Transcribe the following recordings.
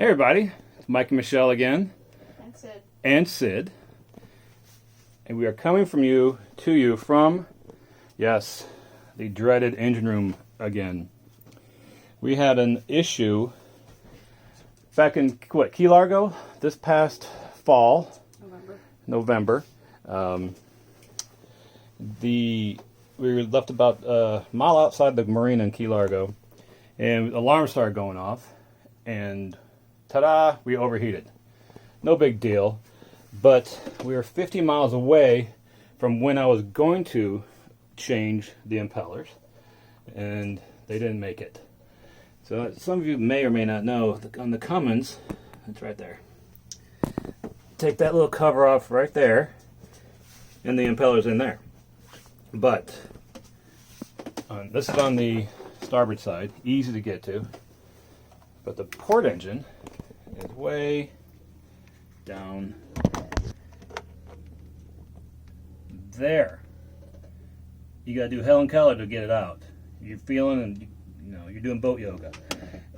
Hey everybody, it's Mike and Michelle again. And Sid. And Sid. And we are coming to you from, yes, the dreaded engine room again. We had an issue back in, Key Largo, this past fall, November. We were left about a mile outside the marina in Key Largo, and alarms started going off, and ta-da, we overheated. No big deal, but we were 50 miles away from when I was going to change the impellers, and they didn't make it. So some of you may or may not know, on the Cummins, it's right there. Take that little cover off right there, and the impeller's in there. But this is on the starboard side, easy to get to. But the port engine is way down there. You gotta do hell and Keller to get it out. You're feeling, and you're doing boat yoga.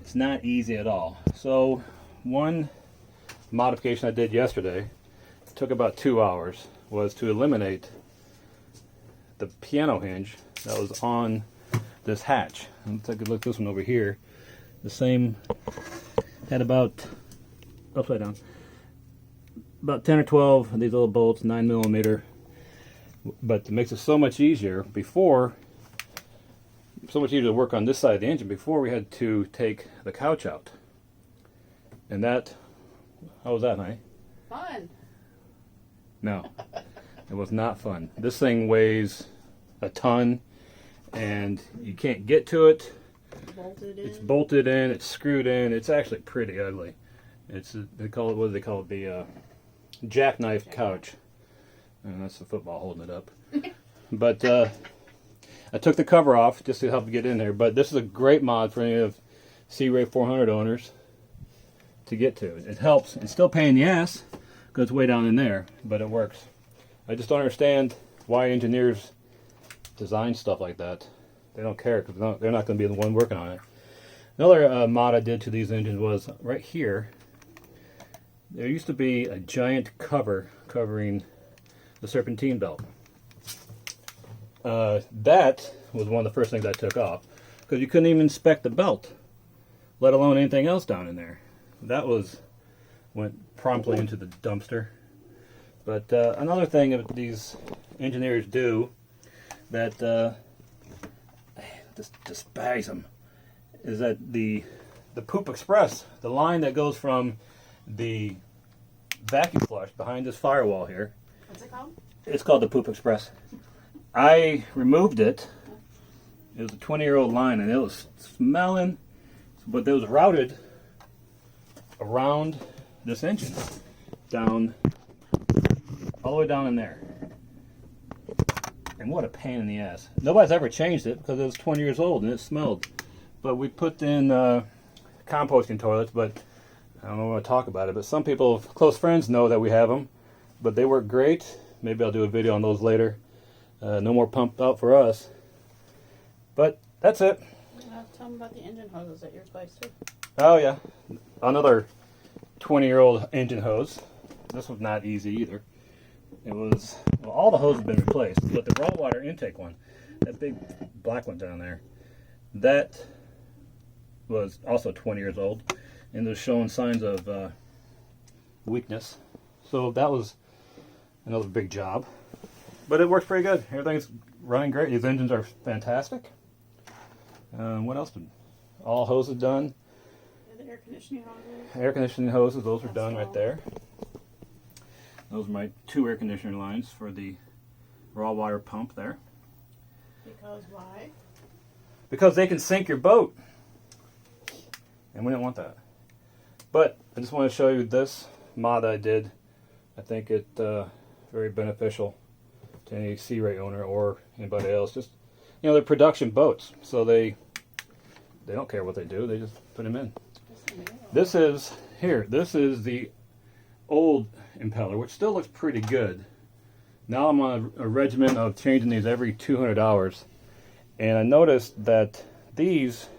It's not easy at all. So one modification I did yesterday, it took about 2 hours, was to eliminate the piano hinge that was on this hatch. Let's take a look at this one over here. The same, had about, upside down, about 10 or 12 of these little bolts, 9mm. But it makes it so much easier so much easier to work on this side of the engine. Before we had to take the couch out. And that, how was that, honey? Fun. No, it was not fun. This thing weighs a ton, and you can't get to it. It's bolted in, it's screwed in. It's actually pretty ugly. They call it, what do they call it? The Jackknifed Couch. And that's the football holding it up. But I took the cover off just to help get in there. But this is a great mod for any of Sea Ray 400 owners to get to. It helps. It's still a pain in the ass because it's way down in there, but it works. I just don't understand why engineers design stuff like that. They don't care because they're not going to be the one working on it. Another mod I did to these engines was right here. There used to be a giant cover covering the Serpentine Belt. That was one of the first things I took off because you couldn't even inspect the belt, let alone anything else down in there. That went promptly into the dumpster. But another thing that these engineers do that just despise them is that the Poop Express, the line that goes from the vacuum flush behind this firewall here. What's it called? It's called the Poop Express. I removed it. It was a 20-year-old line, and it was smelling, but it was routed around this engine, down, all the way down in there. And what a pain in the ass. Nobody's ever changed it because it was 20 years old and it smelled. But we put in composting toilets, but I don't want to talk about it. But some people, close friends, know that we have them, but they work great. Maybe I'll do a video on those later. No more pump out for us. But that's it. Tell them about the engine hoses at your place too. Oh yeah, another 20-year-old engine hose. This was not easy either. It was, well, all the hoses have been replaced, but the raw water intake one, that big black one down there, that was also 20 years old, and it was showing signs of weakness. So that was another big job. But it works pretty good. Everything's running great. These engines are fantastic. What else? All hoses done. Yeah, the air conditioning hoses. Air conditioning hoses, those are done right there. Those are my 2 air conditioner lines for the raw water pump there. Because why? Because they can sink your boat. And we don't want that. But I just want to show you this mod I did. I think it very beneficial to any Sea Ray owner or anybody else. Just, they're production boats, so they don't care what they do. They just put them in. This is the old impeller, which still looks pretty good. Now I'm on a regimen of changing these every 200 hours, and I noticed that these,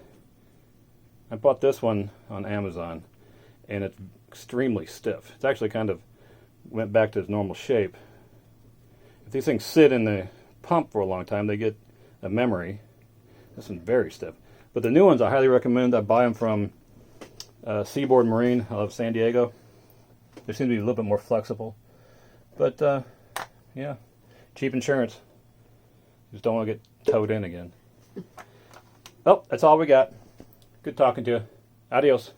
I bought this one on Amazon, and it's extremely stiff. It's actually kind of went back to its normal shape. If these things sit in the pump for a long time, they get a memory. This one's very stiff. But the new ones I highly recommend. I buy them from Seaboard Marine out of San Diego. They seem to be a little bit more flexible. But yeah, cheap insurance. Just don't want to get towed in again. Oh, that's all we got. Good talking to you. Adios.